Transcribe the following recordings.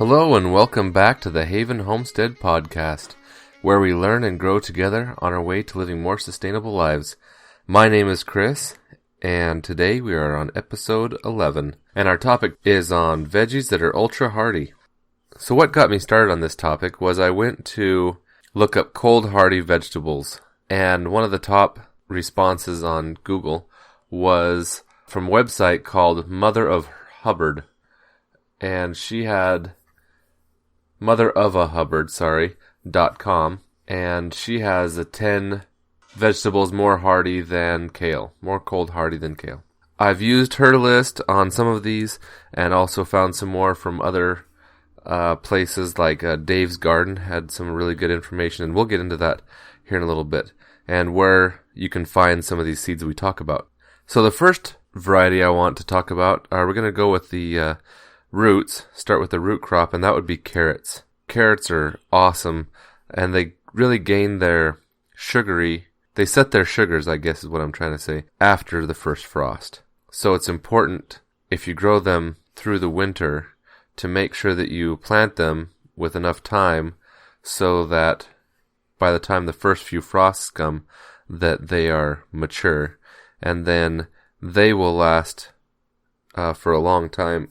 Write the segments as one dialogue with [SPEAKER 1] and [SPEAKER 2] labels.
[SPEAKER 1] Hello and welcome back to the Haven Homestead Podcast, where we learn and grow together on our way to living more sustainable lives. My name is Chris, and today we are on episode 11, and our topic is on veggies that are ultra hardy. So what got me started on this topic was I went to look up cold hardy vegetables, and one of the top responses on Google was from a website called Mother of Hubbard, and she had .com, and she has a 10 vegetables more hardy than kale, more cold hardy than kale. I've used her list on some of these and also found some more from other places like Dave's Garden had some really good information, and we'll get into that here in a little bit, and where you can find some of these seeds we talk about. So the first variety I want to talk about, we're going to go with the roots, start with the root crop, and that would be carrots. Carrots are awesome, and they really gain their they set their sugars, I guess is what I'm trying to say, after the first frost. So it's important, if you grow them through the winter, to make sure that you plant them with enough time so that by the time the first few frosts come, that they are mature, and then they will last for a long time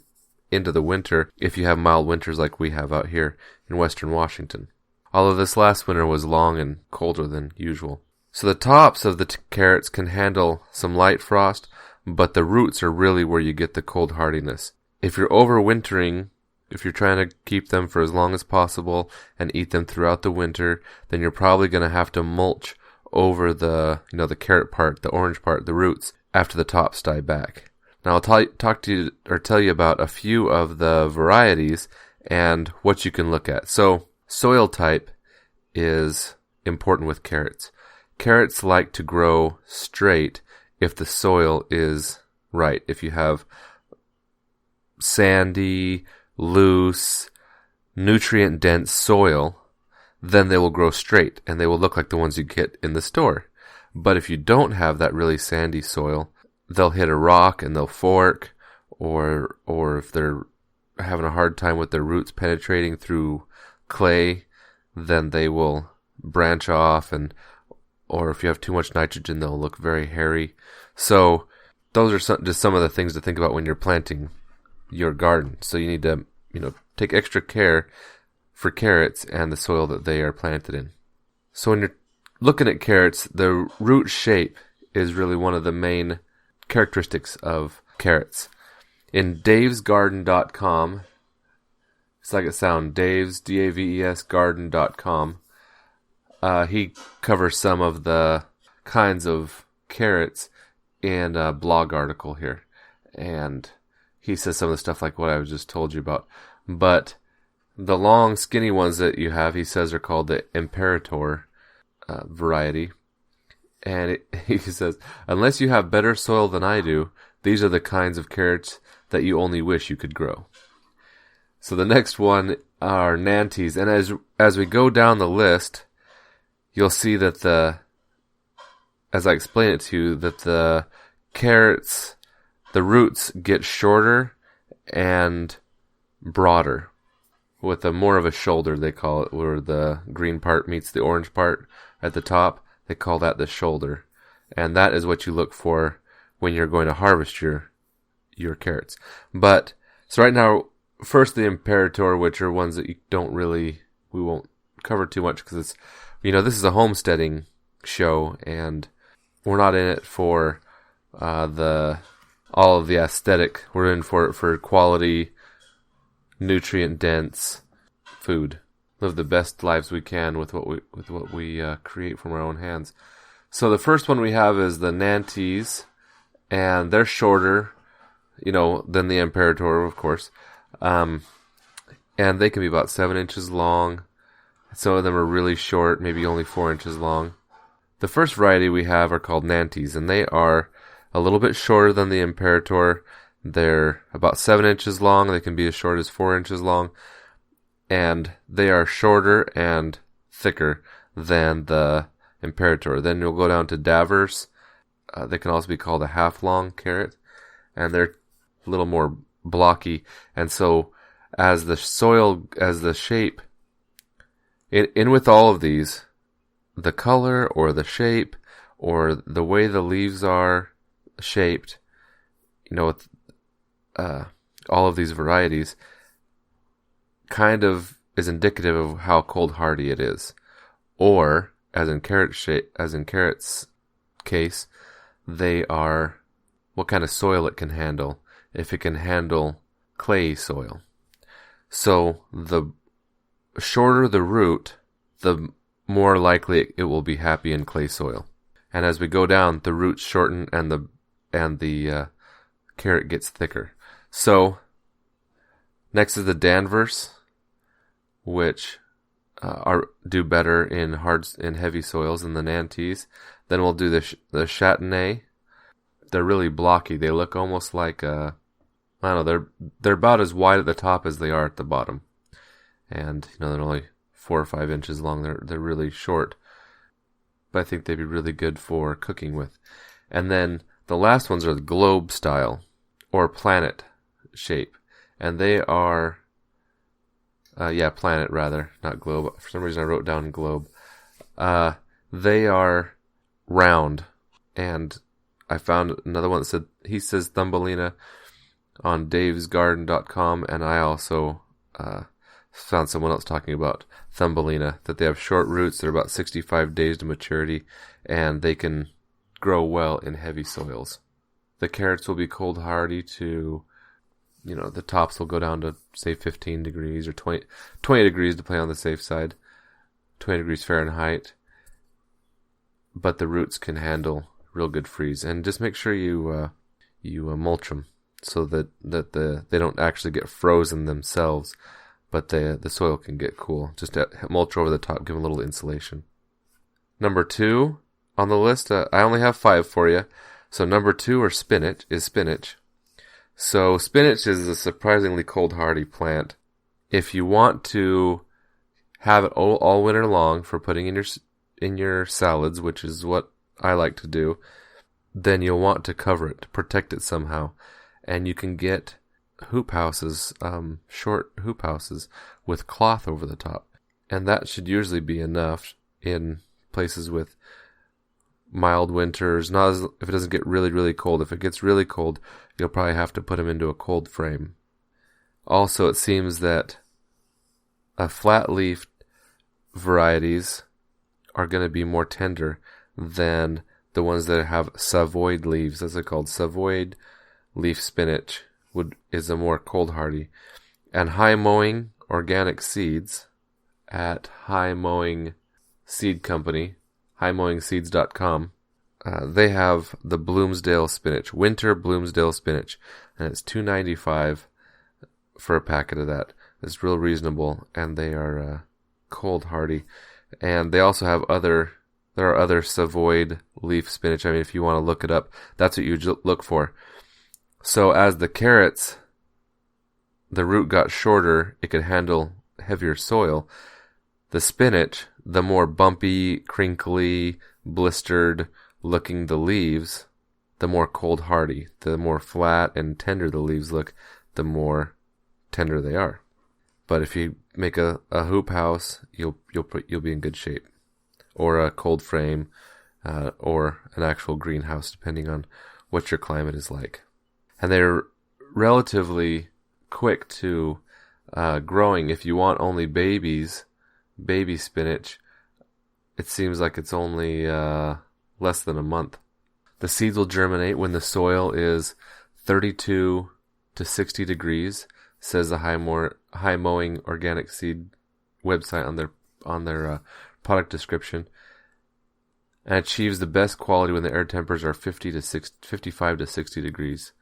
[SPEAKER 1] into the winter if you have mild winters like we have out here in western Washington. Although this last winter was long and colder than usual. So the tops of the carrots can handle some light frost, but the roots are really where you get the cold hardiness. If you're overwintering, if you're trying to keep them for as long as possible and eat them throughout the winter, then you're probably going to have to mulch over the carrot part, the orange part, the roots, after the tops die back. Now I'll tell you about a few of the varieties and what you can look at. So soil type is important with carrots. Carrots like to grow straight if the soil is right. If you have sandy, loose, nutrient-dense soil, then they will grow straight, and they will look like the ones you get in the store. But if you don't have that really sandy soil, they'll hit a rock and they'll fork, or if they're having a hard time with their roots penetrating through clay, then they will branch off, or if you have too much nitrogen, they'll look very hairy. So those are just some of the things to think about when you're planting your garden. So you need to, take extra care for carrots and the soil that they are planted in. So when you're looking at carrots, the root shape is really one of the main characteristics of carrots. In davesgarden.com, it's like it sounds, Dave's, Daves, garden.com, he covers some of the kinds of carrots in a blog article here. And he says some of the stuff like what I just told you about. But the long, skinny ones that you have, he says, are called the Imperator variety. And he says, unless you have better soil than I do, these are the kinds of carrots that you only wish you could grow. So the next one are Nantes. And as we go down the list, you'll see that as I explain it to you, that the carrots, the roots get shorter and broader, with more of a shoulder, they call it, where the green part meets the orange part at the top. They call that the shoulder. And that is what you look for when you're going to harvest your carrots. But, so right now, first the Imperator, which are ones that we won't cover too much because it's, this is a homesteading show, and we're not in it for all of the aesthetic. We're in for it for quality, nutrient-dense food. Live the best lives we can with what we create from our own hands. So the first one we have is the Nantes, and they're shorter, than the Imperator, of course. And they can be about 7 inches long. Some of them are really short, maybe only 4 inches long. The first variety we have are called Nantes, and they are a little bit shorter than the Imperator. They're about 7 inches long. They can be as short as 4 inches long. And they are shorter and thicker than the Imperator. Then you'll go down to Davers. They can also be called a half-long carrot. And they're a little more blocky. And so as the soil, as the shape, in with all of these, the color or the shape or the way the leaves are shaped, with all of these varieties, kind of is indicative of how cold hardy it is. Or, as in carrot's case, they are what kind of soil it can handle. If it can handle clay soil. So the shorter the root, the more likely it will be happy in clay soil. And as we go down, the roots shorten and the carrot gets thicker. So next is the Danvers, which do better in heavy soils than the Nantes. Then we'll do the Châtenay. They're really blocky. They look almost like I don't know. They're about as wide at the top as they are at the bottom, and they're only 4 or 5 inches long. They're really short, but I think they'd be really good for cooking with. And then the last ones are the globe style or planet shape, and they are planet rather, not globe. For some reason I wrote down globe. They are round, and I found another one that says Thumbelina on davesgarden.com, and I also found someone else talking about Thumbelina, that they have short roots that are about 65 days to maturity, and they can grow well in heavy soils. The carrots will be cold hardy to, the tops will go down to, say, 15 degrees or 20 degrees to play on the safe side, 20 degrees Fahrenheit, but the roots can handle real good freeze. And just make sure you mulch them so that they don't actually get frozen themselves, but the soil can get cool. Just mulch over the top, give them a little insulation. Number 2 on the list, I only have 5 for you. So number 2 is spinach. So spinach is a surprisingly cold hardy plant. If you want to have it all winter long for putting in your salads, which is what I like to do, then you'll want to cover it, to protect it somehow. And you can get hoop houses, short hoop houses with cloth over the top. And that should usually be enough in places with mild winters, if it doesn't get really, really cold. If it gets really cold, you'll probably have to put them into a cold frame. Also, it seems that flat-leafed varieties are going to be more tender than the ones that have Savoyed leaves. That's it called. Savoyed leaf spinach is a more cold hardy. And High Mowing Organic Seeds at High Mowing Seed Company, highmowingseeds.com, they have the Bloomsdale spinach, winter Bloomsdale spinach, and it's $2.95 for a packet of that. It's real reasonable, and they are cold hardy. And they also have there are other Savoyed leaf spinach. I mean, if you want to look it up, that's what you look for. So as the carrots, the root got shorter, it could handle heavier soil. The spinach, the more bumpy, crinkly, blistered looking the leaves, the more cold hardy. The more flat and tender the leaves look, the more tender they are. But if you make a hoop house, you'll be in good shape, or a cold frame, or an actual greenhouse, depending on what your climate is like. And they're relatively quick to growing. If you want only baby spinach, it seems like it's only less than a month. The seeds will germinate when the soil is 32 to 60 degrees, says the High Mowing Organic Seed website on their product description, and achieves the best quality when the air temperatures are 55 to 60 degrees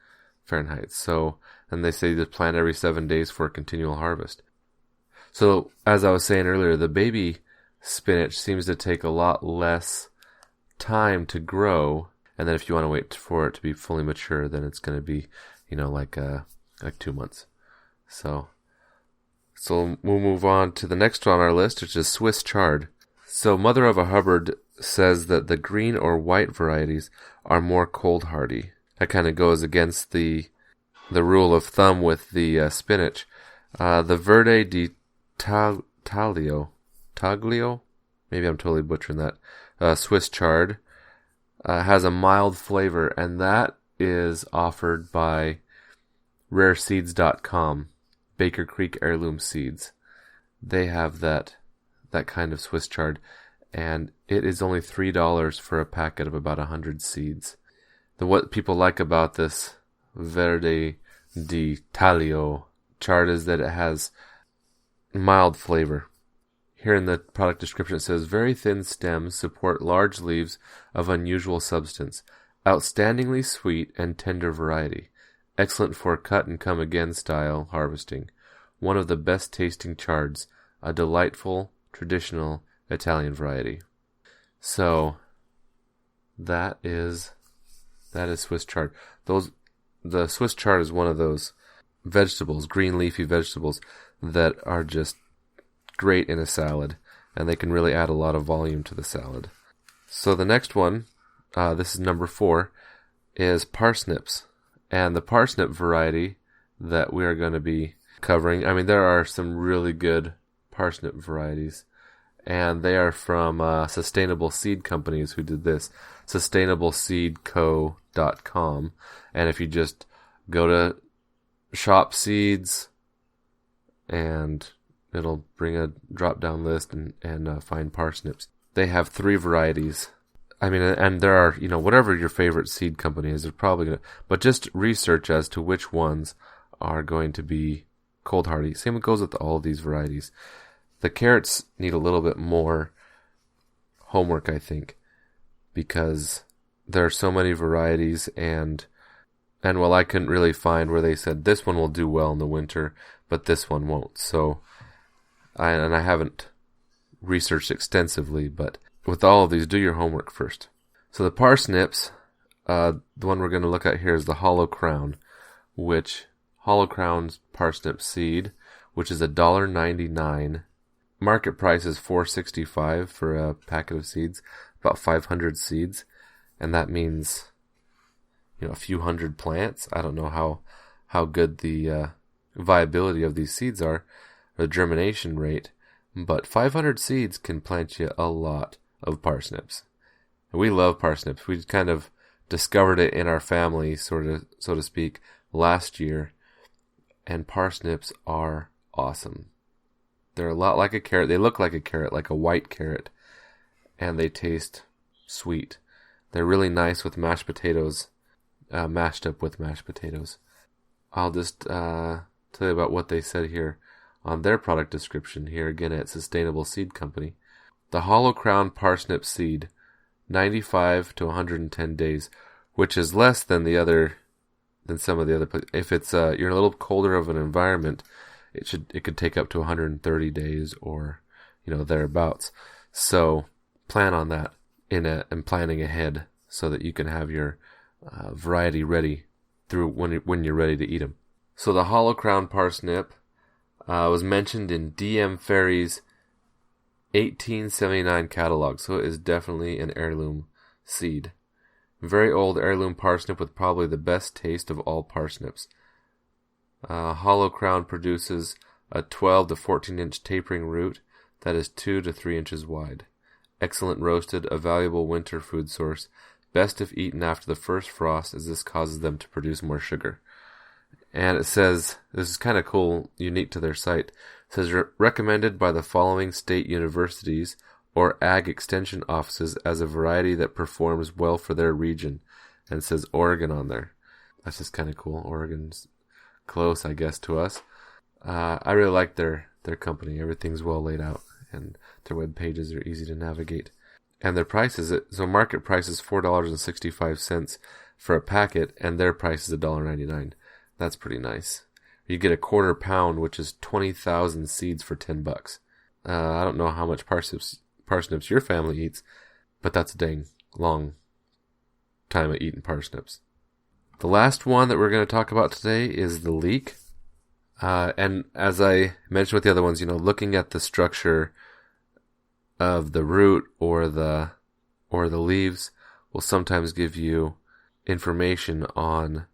[SPEAKER 1] Fahrenheit. So, and they say to plant every 7 days for a continual harvest. So, as I was saying earlier, the baby spinach seems to take a lot less time to grow, and then if you want to wait for it to be fully mature, then it's going to be, like 2 months. So we'll move on to the next one on our list, which is Swiss chard. So Mother of a Hubbard says that the green or white varieties are more cold hardy. That kind of goes against the rule of thumb with the spinach. The Verde de Taglio, maybe I'm totally butchering that, Swiss chard, has a mild flavor, and that is offered by rareseeds.com, Baker Creek Heirloom Seeds. They have that kind of Swiss chard, and it is only $3 for a packet of about 100 seeds. What people like about this Verde de Taglio chard is that it has mild flavor. Here in the product description it says, very thin stems support large leaves of unusual substance. Outstandingly sweet and tender variety. Excellent for cut and come again style harvesting. One of the best tasting chards. A delightful, traditional Italian variety. So, that is Swiss chard. The Swiss chard is one of those vegetables, green leafy vegetables, that are just great in a salad, and they can really add a lot of volume to the salad. So the next one, this is number 4, is parsnips. And the parsnip variety that we are going to be covering, I mean, there are some really good parsnip varieties, and they are from sustainable seed companies who did this, sustainableseedco.com. And if you just go to shop seeds, and it'll bring a drop-down list and find parsnips. They have 3 varieties. I mean, and there are, whatever your favorite seed company is, they're probably going to, but just research as to which ones are going to be cold hardy. Same goes with all of these varieties. The carrots need a little bit more homework, I think, because there are so many varieties, and well, I couldn't really find where they said this one will do well in the winter, but this one won't. So, I haven't researched extensively, but with all of these, do your homework first. So the parsnips, the one we're going to look at here is the hollow crown, which hollow crown parsnip seed, which is $1.99. Market price is $4.65 for a packet of seeds, about 500 seeds, and that means a few hundred plants. I don't know how good the viability of these seeds are, or the germination rate, but 500 seeds can plant you a lot of parsnips. And we love parsnips. We kind of discovered it in our family, so to speak, last year, and parsnips are awesome. They're a lot like a carrot. They look like a carrot, like a white carrot, and they taste sweet. They're really nice with mashed potatoes, mashed up with mashed potatoes. I'll just tell you about what they said here on their product description here, again at Sustainable Seed Company. The hollow crown parsnip seed, 95 to 110 days, which is less than some of the other places. If it's you're a little colder of an environment, it could take up to 130 days or thereabouts. So plan on that and planning ahead so that you can have your variety ready through when you're ready to eat them. So the hollow crown parsnip was mentioned in D.M. Ferry's 1879 catalog, so it is definitely an heirloom seed. Very old heirloom parsnip with probably the best taste of all parsnips. Hollow crown produces a 12 to 14 inch tapering root that is 2 to 3 inches wide. Excellent roasted, a valuable winter food source. Best if eaten after the first frost, as this causes them to produce more sugar. And it says, this is kind of cool, unique to their site. It says, recommended by the following state universities or ag extension offices as a variety that performs well for their region. And it says Oregon on there. That's just kind of cool. Oregon's close, I guess, to us. I really like their company. Everything's well laid out, and their web pages are easy to navigate. And their prices, so market price is $4.65 for a packet, and their price is $1.99. That's pretty nice. You get a quarter pound, which is 20,000 seeds for $10. I don't know how much parsnips your family eats, but that's a dang long time of eating parsnips. The last one that we're going to talk about today is the leek. And as I mentioned with the other ones, looking at the structure of the root or the leaves will sometimes give you information on